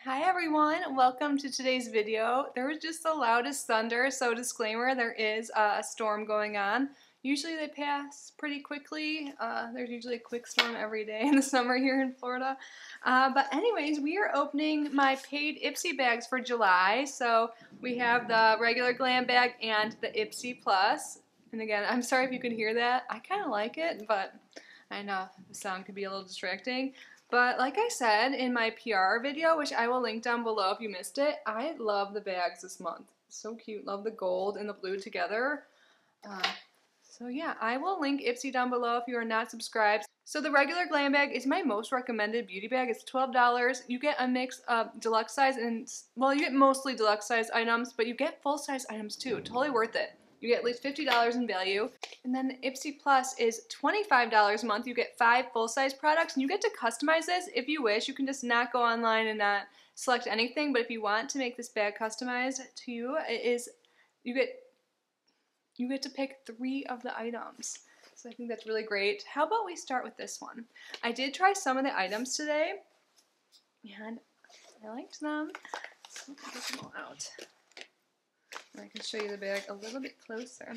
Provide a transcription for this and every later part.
Hi everyone, welcome to today's video. There was just the loudest thunder, so disclaimer, there is a storm going on. Usually they pass pretty quickly. There's usually a quick storm every day in the summer here in Florida. But anyways, we are opening my paid Ipsy bags for July. So we have the regular glam bag and the Ipsy Plus. And again, I'm sorry if you can hear that. I kind of like it, but I know the sound could be a little distracting. But like I said in my PR video, which I will link down below if you missed it, I love the bags this month. So cute. Love the gold and the blue together. So yeah, I will link Ipsy down below if you are not subscribed. So the regular glam bag is my most recommended beauty bag. It's $12. You get a mix of deluxe size and, well, you get mostly deluxe size items, but you get full size items too. Totally worth it. You get at least $50 in value. And then the Ipsy Plus is $25 a month. You get 5 full-size products, and you get to customize this if you wish. You can just not go online and not select anything, but if you want to make this bag customized to you, you get to pick 3 of the items. So I think that's really great. How about we start with this one? I did try some of the items today, and I liked them. So let me get them all out. I can show you the bag a little bit closer.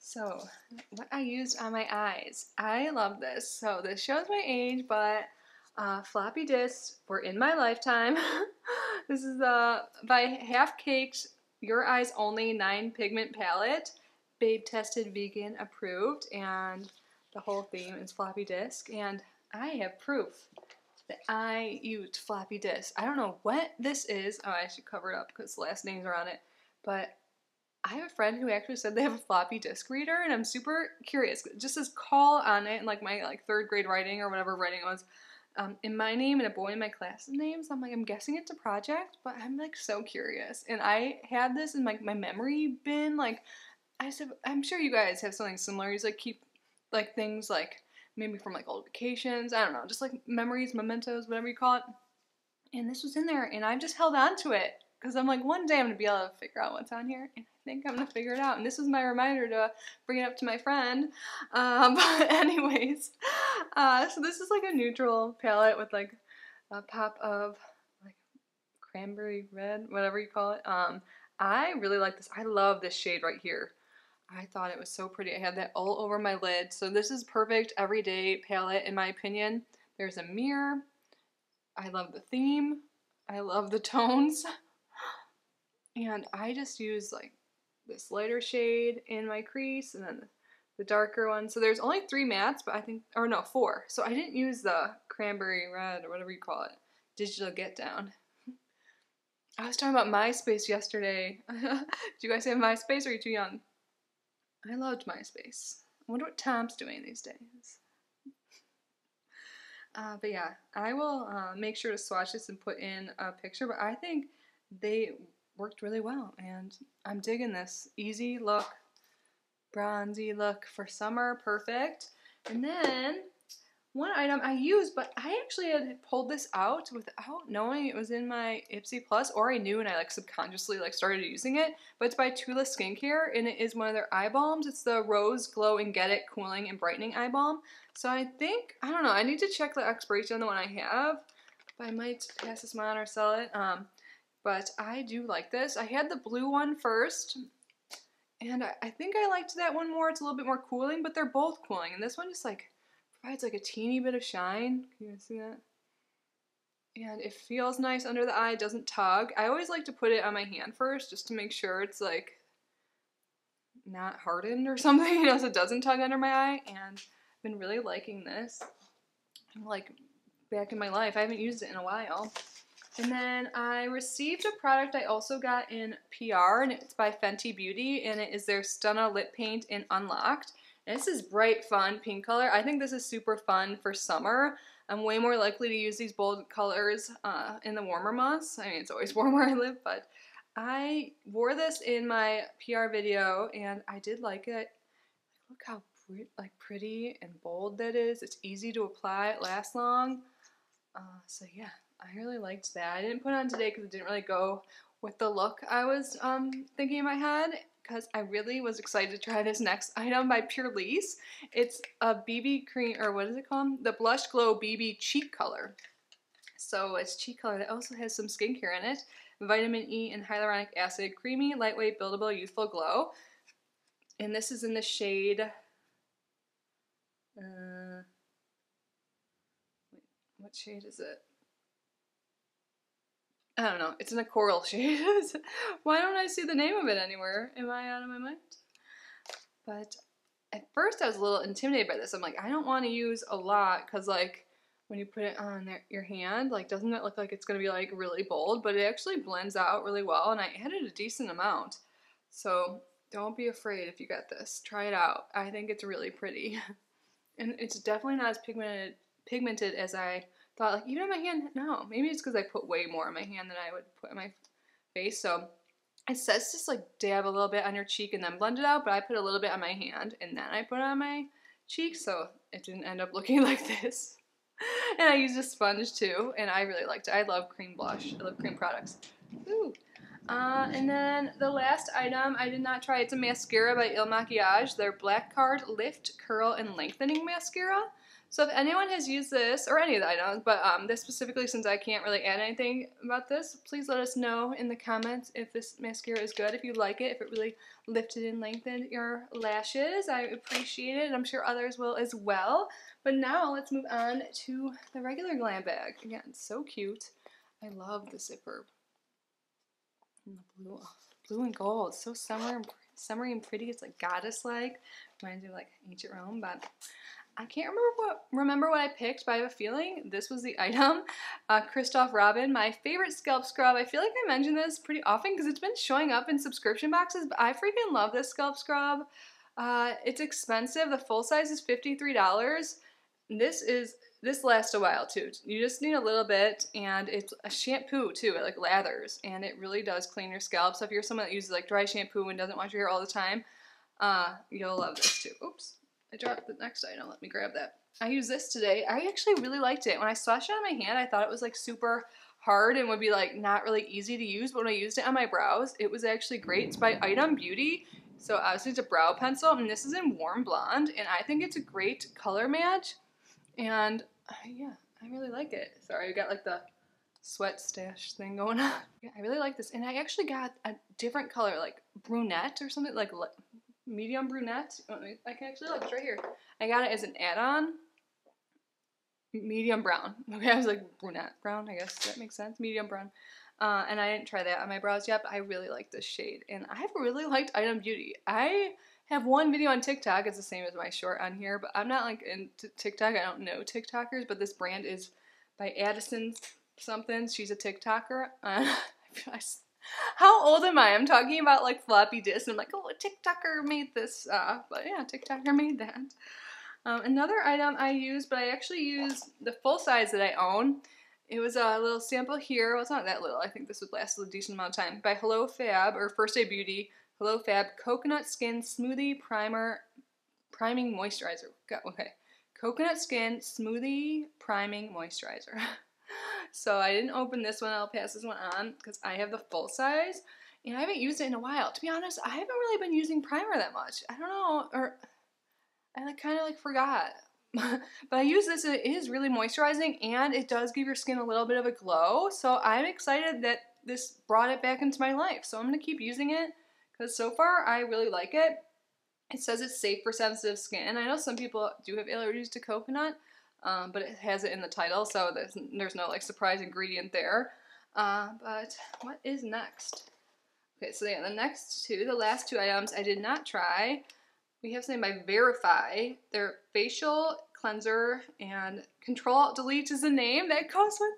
So, what I used on my eyes. I love this. So, this shows my age, but floppy disks were in my lifetime. This is by Half Caked Your Eyes Only 9 Pigment Palette. Babe tested, vegan approved, and the whole theme is floppy disk. And I have proof that I used floppy disk. I don't know what this is. Oh, I should cover it up because the last names are on it. But I have a friend who actually said they have a floppy disk reader, and I'm super curious. It just says call on it, and like my 3rd grade writing or whatever writing it was, in my name and a boy in my class's name. So I'm like, I'm guessing it's a project, but I'm like so curious. And I had this in my memory bin. Like I said, I'm sure you guys have something similar. You just like keep like things like maybe from like old vacations. I don't know, just like memories, mementos, whatever you call it. And this was in there, and I've just held on to it because I'm like, one day I'm gonna be able to figure out what's on here, and I think I'm gonna figure it out. And this was my reminder to bring it up to my friend. But anyways, so this is like a neutral palette with like a pop of like cranberry red, whatever you call it. I really like this. I love this shade right here. I thought it was so pretty. I had that all over my lid. So this is perfect everyday palette in my opinion. There's a mirror. I love the theme. I love the tones. And I just use like this lighter shade in my crease and then the darker one. So there's only 3 mattes, but I think, or no, 4. So I didn't use the cranberry red or whatever you call it, digital get down. I was talking about MySpace yesterday. Do you guys have MySpace or are you too young? I loved MySpace. I wonder what Tom's doing these days. But yeah, I will make sure to swatch this and put in a picture, but I think they worked really well, and I'm digging this. Easy look, bronzy look for summer, perfect. And then one item I used, but I actually had pulled this out without knowing it was in my Ipsy Plus, or I knew and I like subconsciously like started using it, but it's by Tula Skincare, and it is one of their eye balms. It's the Rose Glow and Get It Cooling and Brightening Eye Balm. So I think, I don't know, I need to check the expiration on the one I have, but I might pass this one on or sell it. But I do like this. I had the blue one first, and I think I liked that one more. It's a little bit more cooling, but they're both cooling, and this one just like provides like a teeny bit of shine. Can you guys see that? And it feels nice under the eye, doesn't tug. I always like to put it on my hand first just to make sure it's like not hardened or something, you know, so it doesn't tug under my eye. And I've been really liking this. I'm like back in my life. I haven't used it in a while. And then I received a product I also got in PR, and it's by Fenty Beauty, and it is their Stunna Lip Paint in Unlocked. And this is bright, fun pink color. I think this is super fun for summer. I'm way more likely to use these bold colors in the warmer months. I mean, it's always warm where I live, but I wore this in my PR video, and I did like it. Look how pretty and bold that is. It's easy to apply. It lasts long. So yeah, I really liked that. I didn't put it on today because it didn't really go with the look I was thinking in my head, because I really was excited to try this next item by Pure Lease. It's a BB cream, or what is it called? The Blush Glow BB Cheek Color. So it's cheek color that also has some skincare in it. Vitamin E and hyaluronic acid. Creamy, lightweight, buildable, youthful glow. And this is in the shade... what shade is it? I don't know. It's in a coral shade. Why don't I see the name of it anywhere? Am I out of my mind? But at first I was a little intimidated by this. I'm like, I don't want to use a lot because like when you put it on your hand, like doesn't it look like it's going to be like really bold? But it actually blends out really well and I added a decent amount. So don't be afraid if you get this. Try it out. I think it's really pretty. And it's definitely not as pigmented as I thought. Like even on my hand, no. Maybe it's because I put way more on my hand than I would put on my face. So it says just like dab a little bit on your cheek and then blend it out, but I put a little bit on my hand and then I put it on my cheek, so it didn't end up looking like this. And I used a sponge too, and I really liked it. I love cream blush. I love cream products. Ooh. And then the last item I did not try. It's a mascara by Il Makiage. Their Black Card Lift, Curl, and Lengthening Mascara. So if anyone has used this, or any of the items, but this specifically since I can't really add anything about this, please let us know in the comments if this mascara is good, if you like it, if it really lifted and lengthened your lashes. I appreciate it, and I'm sure others will as well. But now let's move on to the regular glam bag. Again, it's so cute. I love the zipper. And the blue and gold, so summery and pretty. It's like goddess-like. Reminds me of like ancient Rome, but I can't remember what I picked, but I have a feeling this was the item. Christophe Robin, my favorite scalp scrub. I feel like I mention this pretty often because it's been showing up in subscription boxes, but I freaking love this scalp scrub. It's expensive. The full size is $53. This lasts a while too. You just need a little bit, and it's a shampoo too. It like lathers, and it really does clean your scalp. So if you're someone that uses like dry shampoo and doesn't wash your hair all the time, you'll love this too. Oops, I dropped the next item. Let me grab that. I used this today. I actually really liked it. When I swatched it on my hand, I thought it was like super hard and would be like not really easy to use, but when I used it on my brows, it was actually great. It's by Item Beauty. So obviously it's a brow pencil, and this is in Warm Blonde, and I think it's a great color match. And yeah, I really like it. Sorry, I got like the sweat stash thing going on. Yeah, I really like this. And I actually got a different color, like brunette or something, like medium brunette. I can actually look, it's right here. I got it as an add-on. Medium brown. Okay, I was like brunette brown, I guess that makes sense. Medium brown. And I didn't try that on my brows yet, but I really like this shade. And I've really liked Item Beauty. I have one video on TikTok. It's the same as my short on here, but I'm not like into TikTok. I don't know TikTokers, but this brand is by Addison something. She's a TikToker. How old am I? I'm talking about like floppy disk. I'm like, oh, a TikToker made this. But yeah, TikToker made that. Another item I used, but I actually used the full size that I own. It was a little sample here. Well, it's not that little. I think this would last a decent amount of time. By Hello Fab, or First Day Beauty. Hello Fab Coconut Skin Smoothie Priming Moisturizer. Okay. Coconut Skin Smoothie Priming Moisturizer. So I didn't open this one. I'll pass this one on because I have the full size. And I haven't used it in a while. To be honest, I haven't really been using primer that much. I don't know. Or I like kind of like forgot. But I use this, it is really moisturizing, and it does give your skin a little bit of a glow. So I'm excited that this brought it back into my life. So I'm going to keep using it, because so far I really like it. It says it's safe for sensitive skin, and I know some people do have allergies to coconut, but it has it in the title, so there's no like surprise ingredient there. But what is next? Okay, so yeah, the last two items I did not try. We have something by Verify. Their facial cleanser and Control-Alt-Delete is the name that goes with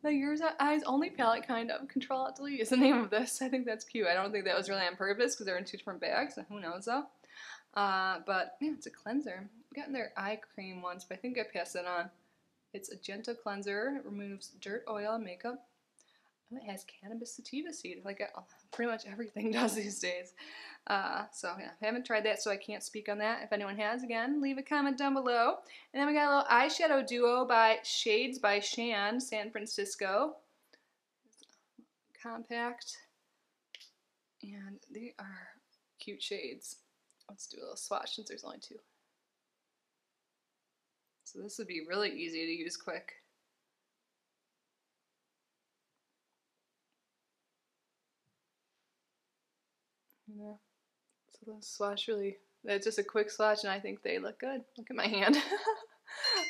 the Yours Eyes Only palette, kind of. Control-Alt-Delete is the name of this. I think that's cute. I don't think that was really on purpose because they're in two different bags, so who knows though. But yeah, it's a cleanser. I've gotten their eye cream once, but I think I passed it on. It's a gentle cleanser. It removes dirt, oil, and makeup. Oh, it has cannabis sativa seed. Like pretty much everything does these days. So yeah, I haven't tried that, so I can't speak on that. If anyone has, again, leave a comment down below. And then we got a little eyeshadow duo by Shades by Shan, San Francisco. Compact. And they are cute shades. Let's do a little swatch since there's only 2. So this would be really easy to use quick. Yeah. So the swatch really, it's just a quick swatch and I think they look good. Look at my hand.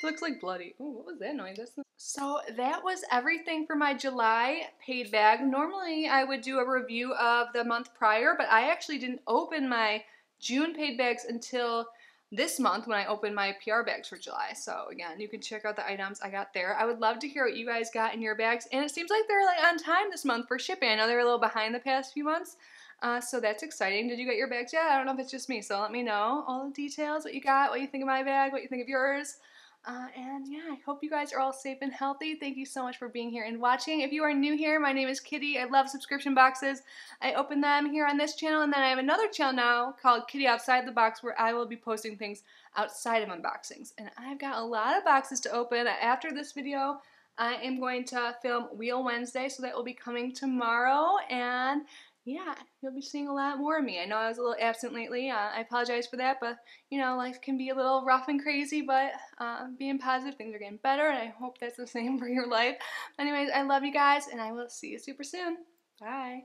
Looks like bloody. Oh, what was that noise? So that was everything for my July paid bag. Normally I would do a review of the month prior, but I actually didn't open my June paid bags until this month when I opened my PR bags for July. So again, you can check out the items I got there. I would love to hear what you guys got in your bags, and it seems like they're like on time this month for shipping. I know they were a little behind the past few months, so that's exciting. Did you get your bags yet? I don't know if it's just me, so let me know all the details, what you got, what you think of my bag, what you think of yours. And yeah, I hope you guys are all safe and healthy. Thank you so much for being here and watching. If you are new here, my name is Kitty. I love subscription boxes. I open them here on this channel, and then I have another channel now called Kitty Outside the Box where I will be posting things outside of unboxings. And I've got a lot of boxes to open. After this video, I am going to film Wheel Wednesday, so that will be coming tomorrow. And yeah, you'll be seeing a lot more of me. I know I was a little absent lately. I apologize for that, but you know, life can be a little rough and crazy, but being positive, things are getting better, and I hope that's the same for your life. Anyways, I love you guys, and I will see you super soon. Bye.